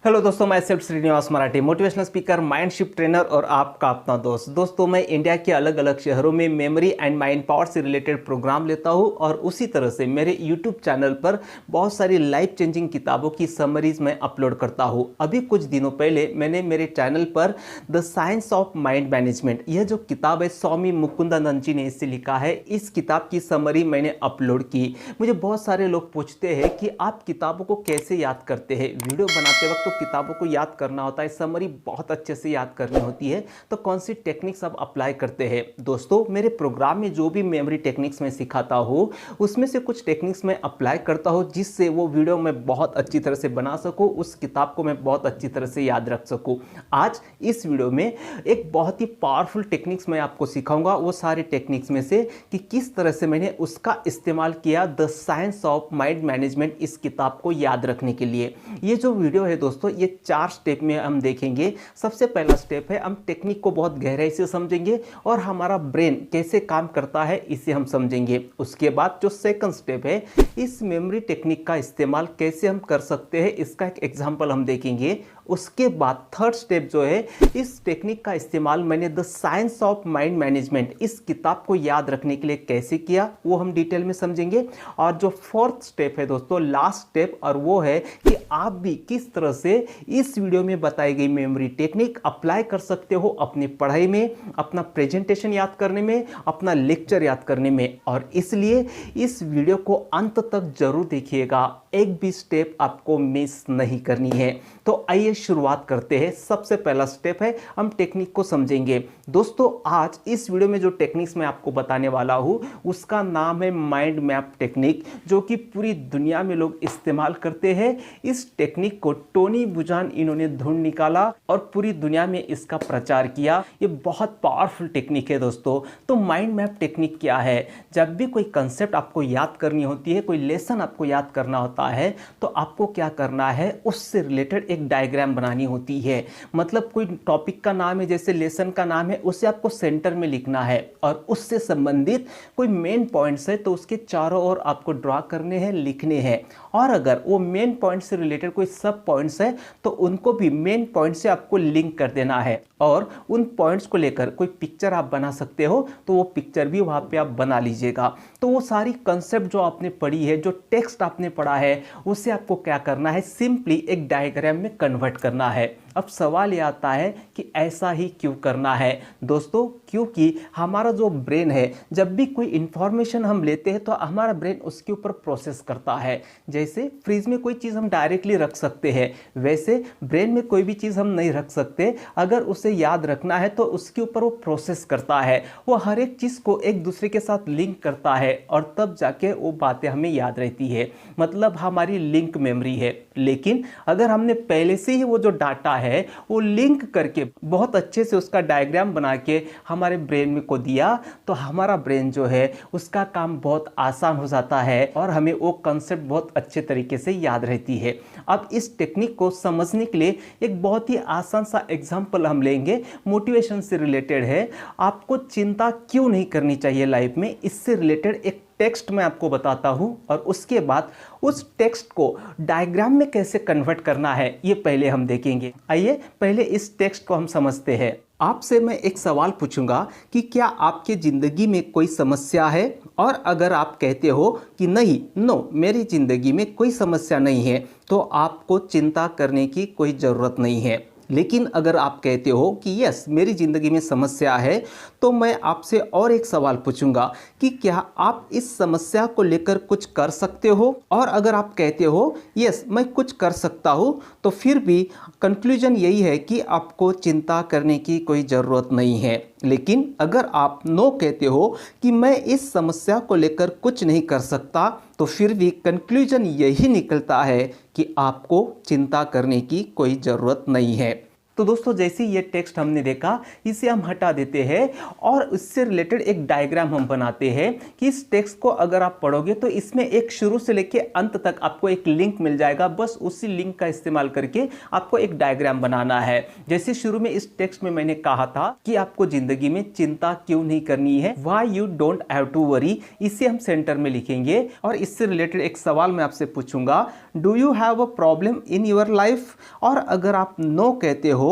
Hello दोस्तों, मैं self Srinivas Marathi, motivational speaker, mind shift trainer और आपका अपना दोस्त। दोस्तों, मैं इंडिया के अलग अलग शहरों में मेमोरी एंड माइंड पावर से रिलेटेड प्रोग्राम लेता हूं और उसी तरह से मेरे यूट्यूब चैनल पर बहुत सारी लाइफ चेंजिंग किताबों की समरीज मैं अपलोड करता हूं। अभी कुछ दिनों पहले मैंने मेरे चैनल पर the science of mind management, यह जो किताब है स्वामी मुकुंदानंद जी ने इससे लिखा है, इस किताब की समरी मैंने अपलोड की। मुझे बहुत सारे लोग पूछते हैं कि आप किताबों को कैसे याद करते हैं। वीडियो बनाते वक्त तो किताबों को याद करना होता है, समरी बहुत अच्छे से याद करनी होती है, तो कौन सी टेक्निक्स आप अप्लाई करते हैं। दोस्तों, मेरे प्रोग्राम में जो भी मेमोरी टेक्निक्स मैं सिखाता हूँ उसमें से कुछ टेक्निक्स मैं अप्लाई करता हूँ, जिससे वो वीडियो मैं बहुत अच्छी तरह से बना सकूँ, उस किताब को मैं बहुत अच्छी तरह से याद रख सकूँ। आज इस वीडियो में एक बहुत ही पावरफुल टेक्निक्स मैं आपको सिखाऊंगा, वो सारे टेक्निक्स में से कि किस तरह से मैंने उसका इस्तेमाल किया the science of mind management इस किताब को याद रखने के लिए। ये जो वीडियो है दोस्तों, ये 4 स्टेप में हम देखेंगे। सबसे पहला स्टेप है, हम टेक्निक को बहुत गहराई से समझेंगे और हमारा ब्रेन कैसे काम करता है इसे हम समझेंगे। उसके बाद जो सेकंड स्टेप है, इस मेमोरी टेक्निक का इस्तेमाल कैसे हम कर सकते हैं, इसका एक एग्जांपल हम देखेंगे। उसके बाद थर्ड स्टेप जो है, इस टेक्निक का इस्तेमाल मैंने the science of mind management इस किताब को याद रखने के लिए कैसे किया, वो हम डिटेल में समझेंगे। और जो फोर्थ स्टेप है दोस्तों, लास्ट स्टेप, और वो है कि आप भी किस तरह से इस वीडियो में बताई गई मेमोरी टेक्निक अप्लाई कर सकते हो अपनी पढ़ाई में, अपना प्रेजेंटेशन याद करने में, अपना लेक्चर याद करने में। और इसलिए इस वीडियो को अंत तक जरूर देखिएगा, एक भी स्टेप आपको मिस नहीं करनी है। तो आइए शुरुआत करते हैं। सबसे पहला स्टेप है, हम टेक्निक को समझेंगे। दोस्तों, आज इस वीडियो में जो टेक्निक्स मैं आपको बताने वाला हूं उसका नाम है माइंड मैप टेक्निक, जो कि पूरी दुनिया में लोग इस्तेमाल करते हैं। इस टेक्निक को टोनी बुचान इन्होंने ढूंढ निकाला और पूरी दुनिया में इसका प्रचार किया। ये बहुत पावरफुल टेक्निक है दोस्तों। तो माइंड मैप टेक्निक क्या है? जब भी कोई कंसेप्ट आपको याद करनी होती है, कोई लेसन आपको याद करना होता है, तो आपको क्या करना है, उससे रिलेटेड एक डायग्राम बनानी होती है। मतलब कोई टॉपिक का नाम है, जैसे लेसन का नाम है, उसे आपको सेंटर में लिखना है और उससे संबंधित कोई मेन पॉइंट्स है तो उसके चारों ओर आपको ड्रॉ करने हैं, लिखने हैं। और अगर वो मेन पॉइंट से रिलेटेड कोई सब पॉइंट्स है तो उनको भी मेन पॉइंट से आपको लिंक कर देना है। और उन पॉइंट्स को लेकर कोई पिक्चर आप बना सकते हो, तो वो पिक्चर भी वहां पे आप बना लीजिएगा। तो वो सारी कंसेप्ट जो आपने पढ़ी है, जो टेक्स्ट आपने पढ़ा है, उसे आपको क्या करना है, सिंपली एक डायग्राम में कन्वर्ट करना है। अब सवाल ये आता है कि ऐसा ही क्यों करना है दोस्तों? क्योंकि हमारा जो ब्रेन है, जब भी कोई इंफॉर्मेशन हम लेते हैं तो हमारा ब्रेन उसके ऊपर प्रोसेस करता है। जैसे फ्रिज में कोई चीज़ हम डायरेक्टली रख सकते हैं, वैसे ब्रेन में कोई भी चीज़ हम नहीं रख सकते। अगर उसे याद रखना है तो उसके ऊपर वो प्रोसेस करता है, वो हर एक चीज़ को एक दूसरे के साथ लिंक करता है और तब जाके वो बातें हमें याद रहती है। मतलब हमारी लिंक मेमोरी है। लेकिन अगर हमने पहले से ही वो जो डाटा है वो लिंक करके बहुत अच्छे से उसका डायग्राम बना के हमारे ब्रेन में को दिया, तो हमारा ब्रेन जो है उसका काम बहुत आसान हो जाता है और हमें वो कंसेप्ट बहुत अच्छे तरीके से याद रहती है। अब इस टेक्निक को समझने के लिए एक बहुत ही आसान सा एग्जांपल हम लेंगे, मोटिवेशन से रिलेटेड है। आपको चिंता क्यों नहीं करनी चाहिए लाइफ में, इससे रिलेटेड एक टेक्स्ट मैं आपको बताता हूं और उसके बाद उस टेक्स्ट को डायग्राम में कैसे कन्वर्ट करना है ये पहले हम देखेंगे। आइए पहले इस टेक्स्ट को हम समझते हैं। आपसे मैं एक सवाल पूछूंगा कि क्या आपके ज़िंदगी में कोई समस्या है? और अगर आप कहते हो कि नहीं, नो, मेरी ज़िंदगी में कोई समस्या नहीं है, तो आपको चिंता करने की कोई ज़रूरत नहीं है। लेकिन अगर आप कहते हो कि यस, मेरी ज़िंदगी में समस्या है, तो मैं आपसे और एक सवाल पूछूंगा कि क्या आप इस समस्या को लेकर कुछ कर सकते हो? और अगर आप कहते हो यस, मैं कुछ कर सकता हूँ, तो फिर भी कंक्लूजन यही है कि आपको चिंता करने की कोई ज़रूरत नहीं है। लेकिन अगर आप नो कहते हो कि मैं इस समस्या को लेकर कुछ नहीं कर सकता, तो फिर भी कंक्लूजन यही निकलता है कि आपको चिंता करने की कोई ज़रूरत नहीं है। तो दोस्तों जैसे ये टेक्स्ट हमने देखा, इसे हम हटा देते हैं और इससे रिलेटेड एक डायग्राम हम बनाते हैं कि इस टेक्स्ट को अगर आप पढ़ोगे तो इसमें एक शुरू से लेके अंत तक आपको एक लिंक मिल जाएगा। बस उसी लिंक का इस्तेमाल करके आपको एक डायग्राम बनाना है। जैसे शुरू में इस टेक्स्ट में मैंने कहा था कि आपको जिंदगी में चिंता क्यों नहीं करनी है, why you don't have to worry, इसे हम सेंटर में लिखेंगे और इससे रिलेटेड एक सवाल मैं आपसे पूछूंगा, do you have a problem in your life, और अगर आप नो कहते हो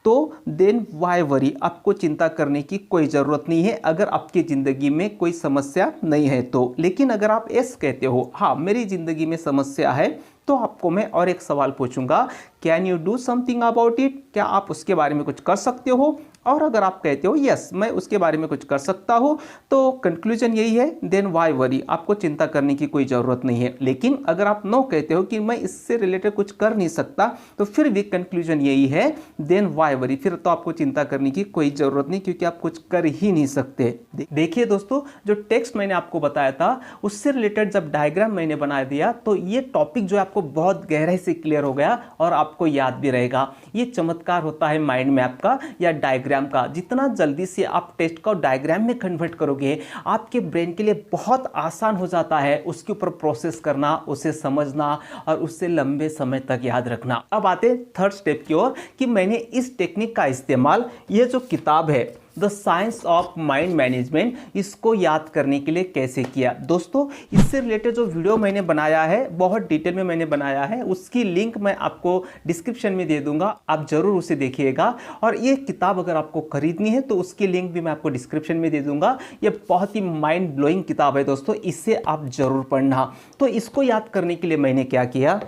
तो देन वाई वरी, आपको चिंता करने की कोई ज़रूरत नहीं है अगर आपकी ज़िंदगी में कोई समस्या नहीं है तो। लेकिन अगर आप यस कहते हो, हाँ मेरी ज़िंदगी में समस्या है, तो आपको मैं और एक सवाल पूछूंगा, can you do something about it, क्या आप उसके बारे में कुछ कर सकते हो। और अगर आप कहते हो यस मैं उसके बारे में कुछ कर सकता हूँ, तो कंक्लूजन यही है, देन वाई वरी, आपको चिंता करने की कोई ज़रूरत नहीं है। लेकिन अगर आप नो कहते हो कि मैं इससे रिलेटेड कुछ कर नहीं सकता, तो फिर भी कंक्लूजन यही है, देन वाई वरी, फिर तो आपको चिंता करने की कोई ज़रूरत नहीं क्योंकि आप कुछ कर ही नहीं सकते। देखिए दोस्तों, जो टेक्स्ट मैंने आपको बताया था उससे रिलेटेड जब डायग्राम मैंने बना दिया तो ये टॉपिक जो है आपको बहुत गहराई से क्लियर हो गया और आपको याद भी रहेगा। ये चमत्कार होता है माइंड मैप का या डायग्राम का। जितना जल्दी से आप टेक्स्ट को डायग्राम में कन्वर्ट करोगे, आपके ब्रेन के लिए बहुत आसान हो जाता है उसके ऊपर प्रोसेस करना, उसे समझना और उससे लंबे समय तक याद रखना। अब आते हैं थर्ड स्टेप की ओर कि मैंने इस टेक्निक का इस्तेमाल, ये जो किताब है the science of mind management, इसको याद करने के लिए कैसे किया। दोस्तों इससे रिलेटेड जो वीडियो मैंने बनाया है, बहुत डिटेल में मैंने बनाया है, उसकी लिंक मैं आपको डिस्क्रिप्शन में दे दूंगा, आप जरूर उसे देखिएगा। और ये किताब अगर आपको खरीदनी है तो उसकी लिंक भी मैं आपको डिस्क्रिप्शन में दे दूंगा। ये बहुत ही माइंड ब्लोइंग किताब है दोस्तों, इसे आप जरूर पढ़ना। तो इसको याद करने के लिए मैंने क्या किया,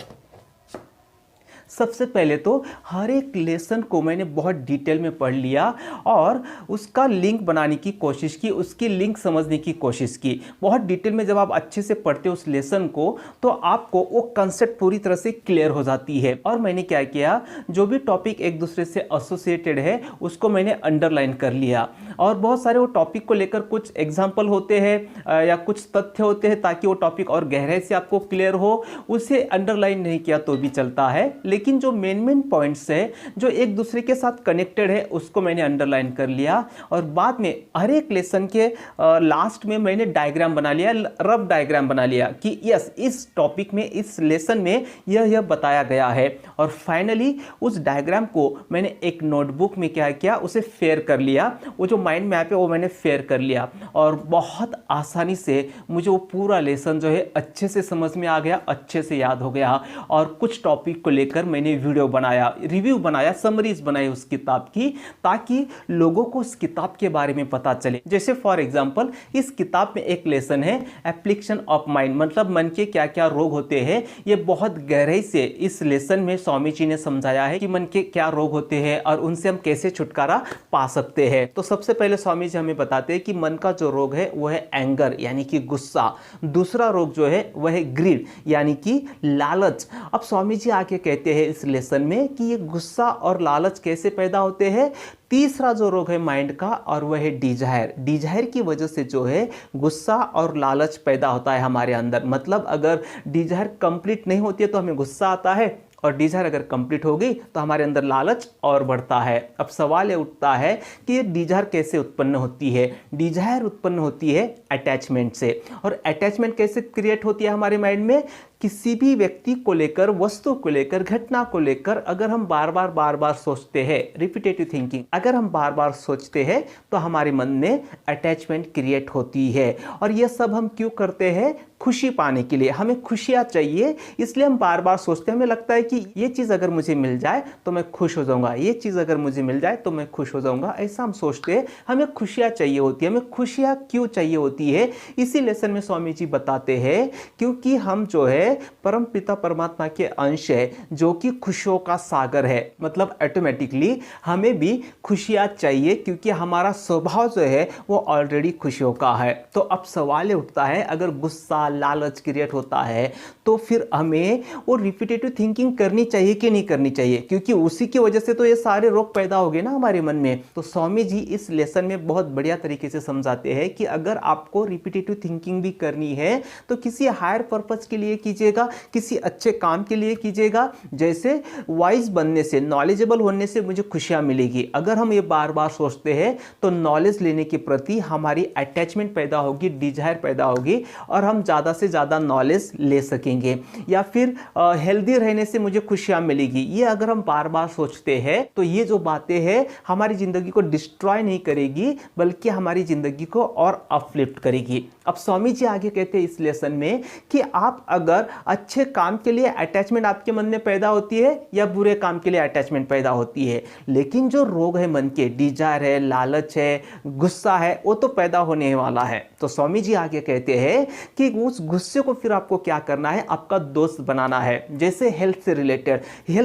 सबसे पहले तो हर एक लेसन को मैंने बहुत डिटेल में पढ़ लिया और उसका लिंक बनाने की कोशिश की, उसकी लिंक समझने की कोशिश की। बहुत डिटेल में जब आप अच्छे से पढ़ते हो उस लेसन को, तो आपको वो कंसेप्ट पूरी तरह से क्लियर हो जाती है। और मैंने क्या किया, जो भी टॉपिक एक दूसरे से एसोसिएटेड है उसको मैंने अंडरलाइन कर लिया। और बहुत सारे वो टॉपिक को लेकर कुछ एग्जाम्पल होते हैं या कुछ तथ्य होते हैं, ताकि वो टॉपिक और गहराई से आपको क्लियर हो, उसे अंडरलाइन नहीं किया तो भी चलता है। लेकिन जो मेन पॉइंट्स है जो एक दूसरे के साथ कनेक्टेड है उसको मैंने अंडरलाइन कर लिया। और बाद में हर एक लेसन के लास्ट में मैंने डायग्राम बना लिया, रफ डायग्राम बना लिया कि यस इस टॉपिक में, इस लेसन में यह बताया गया है। और फाइनली उस डायग्राम को मैंने एक नोटबुक में क्या किया, उसे फेयर कर लिया। वो जो माइंड मैप है वो मैंने फेयर कर लिया और बहुत आसानी से मुझे वो पूरा लेसन जो है अच्छे से समझ में आ गया, अच्छे से याद हो गया। और कुछ टॉपिक को लेकर मैंने वीडियो बनाया, रिव्यू बनाया, समरीज बनाई उस किताब की, ताकि लोगों को उस किताब के बारे में पता चले। जैसे फॉर एग्जांपल इस किताब में एक लेसन है एप्लीकेशन ऑफ माइंड, मतलब मन के क्या क्या रोग होते हैं। ये बहुत गहराई से इस लेसन में स्वामी जी ने समझाया है कि मन के क्या रोग होते हैं और उनसे हम कैसे छुटकारा पा सकते हैं। तो सबसे पहले स्वामी जी हमें बताते हैं कि मन का जो रोग है वो है एंगर यानी कि गुस्सा। दूसरा रोग जो है वह है ग्रीड यानी कि लालच। अब स्वामी जी आके कहते हैं इस लेसन में कि ये गुस्सा और लालच कैसे पैदा होते हैं। तीसरा जो रोग है माइंड का और वह है डिजायर। डिजायर की वजह से जो है गुस्सा और लालच पैदा होता है हमारे अंदर। मतलब अगर डिजायर कंप्लीट नहीं होती है तो हमें गुस्सा आता है, और डिजायर अगर कंप्लीट हो गई तो हमारे अंदर लालच और बढ़ता है। अब सवाल ये उठता है कि ये डिजायर कैसे उत्पन्न होती है। डिजायर उत्पन्न होती है अटैचमेंट से। और अटैचमेंट कैसे क्रिएट होती है हमारे माइंड में, किसी भी व्यक्ति को लेकर, वस्तु को लेकर, घटना को लेकर अगर हम बार बार सोचते हैं, रिपीटेटिव थिंकिंग, अगर हम बार बार सोचते हैं तो हमारे मन में अटैचमेंट क्रिएट होती है। और यह सब हम क्यों करते हैं, खुशी पाने के लिए। हमें खुशियां चाहिए, इसलिए हम बार बार सोचते हैं। हमें लगता है कि ये चीज़ अगर मुझे मिल जाए तो मैं खुश हो जाऊंगा, ये चीज़ अगर मुझे मिल जाए तो मैं खुश हो जाऊंगा, ऐसा हम सोचते हैं। हमें खुशियां चाहिए होती है। हमें खुशियां क्यों चाहिए होती है, इसी लेसन में स्वामी जी बताते हैं क्योंकि हम जो है परम पिता परमात्मा के अंश है जो कि खुशियों का सागर है। मतलब ऑटोमेटिकली हमें भी खुशियां चाहिए क्योंकि हमारा स्वभाव जो है वो ऑलरेडी खुशियों का है। तो अब सवाल ये उठता है, अगर गुस्सा लालच क्रिएट होता है तो फिर हमें वो रिपीटेटिव थिंकिंग करनी चाहिए कि नहीं करनी चाहिए, क्योंकि उसी की वजह से तो ये सारे रोग पैदा हो गए ना हमारे मन में। तो स्वामी जी इस लेसन में बहुत बढ़िया तरीके से समझाते हैं कि अगर आपको रिपीटेटिव थिंकिंग भी करनी है तो किसी हायर पर्पस के लिए कीजिएगा, किसी अच्छे काम के लिए कीजिएगा। जैसे वाइज बनने से, नॉलेजेबल होने से मुझे खुशियां मिलेगी, अगर हम ये बार बार सोचते हैं तो नॉलेज लेने के प्रति हमारी अटैचमेंट पैदा होगी, डिजायर पैदा होगी और हम ज़्यादा से ज़्यादा नॉलेज ले सकेंगे। या फिर हेल्दी रहने से मुझे खुशियां मिलेगी, ये अगर हम बार बार सोचते हैं तो ये जो बातें हैं हमारी ज़िंदगी को डिस्ट्रॉय नहीं करेगी बल्कि हमारी ज़िंदगी को और अपलिफ्ट करेगी। अब स्वामी जी आगे कहते हैं इस लेसन में कि आप अगर अच्छे काम के लिए अटैचमेंट आपके मन में पैदा होती है या बुरे काम के लिए अटैचमेंट पैदा होती है, लेकिन जो रोग है मन के, डिजायर है, लालच है, गुस्सा है, वो तो पैदा होने वाला है। तो स्वामी जी आगे कहते हैं कि उस गुस्से को फिर आपको क्या करना है, आपका दोस्त बनाना है। जैसे हेल्थ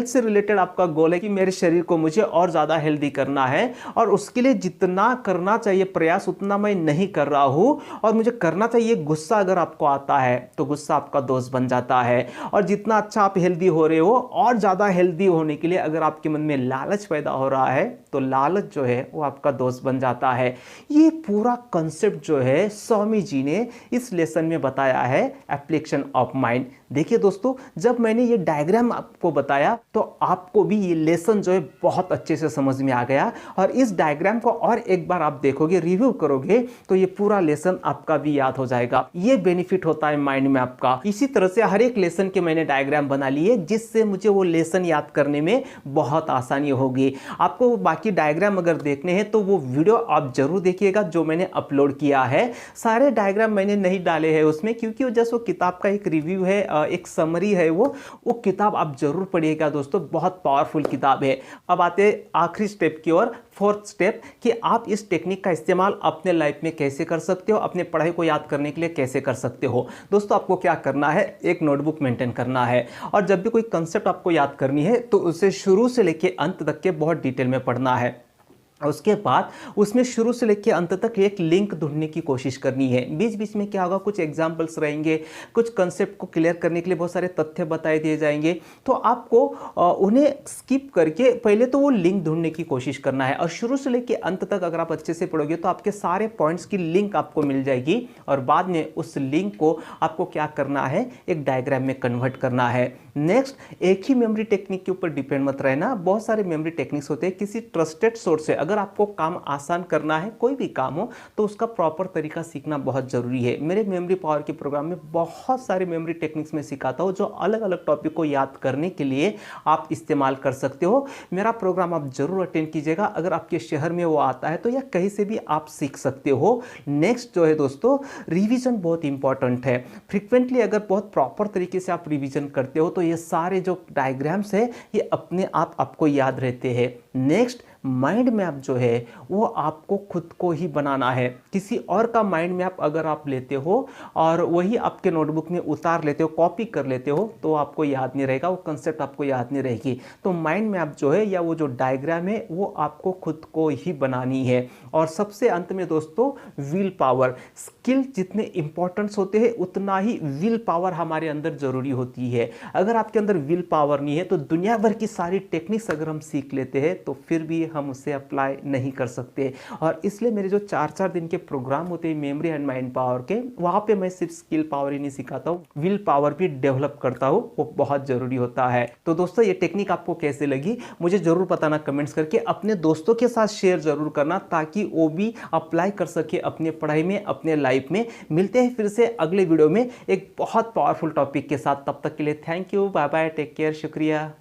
से रिलेटेड आपका गोल है कि मेरे शरीर को मुझे और ज़्यादा हेल्दी करना है और उसके लिए जितना करना चाहिए प्रयास उतना मैं नहीं कर रहा हूँ और मुझे करना चाहिए। गुस्सा अगर आपको आता है तो गुस्सा आपका दोस्त बन जाता है। और जितना अच्छा आप हेल्दी हो रहे हो और ज़्यादा हेल्दी होने के लिए अगर आपके मन में लालच पैदा हो रहा है तो लालच जो है वो आपका दोस्त बन जाता है। ये पूरा कॉन्सेप्ट जो है स्वामी जी ने इस लेसन में बताया है, एप्लीकेशन ऑफ माइंड। देखिए दोस्तों, जब मैंने ये डायग्राम आपको बताया तो आपको भी ये लेसन जो है बहुत अच्छे से समझ में आ गया। और इस डायग्राम को और एक बार आप देखोगे, रिव्यू करोगे तो ये पूरा लेसन आपका भी याद हो जाएगा। ये बेनिफिट होता है माइंड में आपका। इसी तरह से हर एक लेसन के मैंने डायग्राम बना लिए जिससे मुझे वो लेसन याद करने में बहुत आसानी होगी। आपको बाकी डायग्राम अगर देखने हैं तो वो वीडियो आप जरूर देखिएगा जो मैंने अपलोड किया है। सारे डायग्राम मैंने नहीं डाले हैं उसमें, क्योंकि वो जस्ट वो किताब का एक रिव्यू है, एक समरी है। वो किताब आप जरूर पढ़िएगा दोस्तों, बहुत पावरफुल किताब है। अब आते हैं आखिरी स्टेप की ओर, फोर्थ स्टेप, कि आप इस टेक्निक का इस्तेमाल अपने लाइफ में कैसे कर सकते हो, अपने पढ़ाई को याद करने के लिए कैसे कर सकते हो। दोस्तों आपको क्या करना है, एक नोटबुक मेंटेन करना है और जब भी कोई कंसेप्ट आपको याद करनी है तो उसे शुरू से लेकर अंत तक के बहुत डिटेल में पढ़ना है। उसके बाद उसमें शुरू से लेकर अंत तक एक लिंक ढूंढने की कोशिश करनी है। बीच बीच में क्या होगा, कुछ एग्जाम्पल्स रहेंगे, कुछ कंसेप्ट को क्लियर करने के लिए बहुत सारे तथ्य बताए दिए जाएंगे, तो आपको उन्हें स्किप करके पहले तो वो लिंक ढूंढने की कोशिश करना है। और शुरू से लेकर अंत तक अगर आप अच्छे से पढ़ोगे तो आपके सारे पॉइंट्स की लिंक आपको मिल जाएगी और बाद में उस लिंक को आपको क्या करना है, एक डायग्राम में कन्वर्ट करना है। नेक्स्ट, एक ही मेमोरी टेक्निक के ऊपर डिपेंड मत रहना, बहुत सारे मेमोरी टेक्निक्स होते हैं। किसी ट्रस्टेड सोर्स से अगर आपको काम आसान करना है, कोई भी काम हो, तो उसका प्रॉपर तरीका सीखना बहुत जरूरी है। मेरे मेमोरी पावर के प्रोग्राम में बहुत सारे मेमोरी टेक्निक्स में सिखाता हूं जो अलग अलग टॉपिक को याद करने के लिए आप इस्तेमाल कर सकते हो। मेरा प्रोग्राम आप जरूर अटेंड कीजिएगा, अगर आपके शहर में वो आता है तो या कहीं से भी आप सीख सकते हो। नेक्स्ट जो है दोस्तों, रिवीजन बहुत इंपॉर्टेंट है। फ्रिक्वेंटली अगर बहुत प्रॉपर तरीके से आप रिवीजन करते हो तो ये सारे जो डायग्राम्स है ये अपने आप आपको याद रहते हैं। नेक्स्ट, माइंड मैप जो है वो आपको खुद को ही बनाना है। किसी और का माइंड मैप अगर आप लेते हो और वही आपके नोटबुक में उतार लेते हो, कॉपी कर लेते हो, तो आपको याद नहीं रहेगा, वो कंसेप्ट आपको याद नहीं रहेगी। तो माइंड मैप जो है या वो जो डायग्राम है वो आपको खुद को ही बनानी है। और सबसे अंत में दोस्तों, विल पावर, स्किल जितने इंपॉर्टेंस होते हैं उतना ही विल पावर हमारे अंदर जरूरी होती है। अगर आपके अंदर विल पावर नहीं है तो दुनिया भर की सारी टेक्निक्स अगर हम सीख लेते हैं तो फिर भी हम उसे अप्लाई नहीं कर सकते। और इसलिए मेरे जो 4-4 दिन के प्रोग्राम होते हैं मेमोरी एंड माइंड पावर के, वहां पे मैं सिर्फ स्किल पावर ही नहीं सिखाता हूँ, विल पावर भी डेवलप करता हूँ, वो बहुत जरूरी होता है। तो दोस्तों ये टेक्निक आपको कैसे लगी मुझे जरूर बताना कमेंट्स करके, अपने दोस्तों के साथ शेयर जरूर करना ताकि वो भी अप्लाई कर सके अपने पढ़ाई में, अपने लाइफ में। मिलते हैं फिर से अगले वीडियो में एक बहुत पावरफुल टॉपिक के साथ, तब तक के लिए thank you, bye bye, take care, शुक्रिया।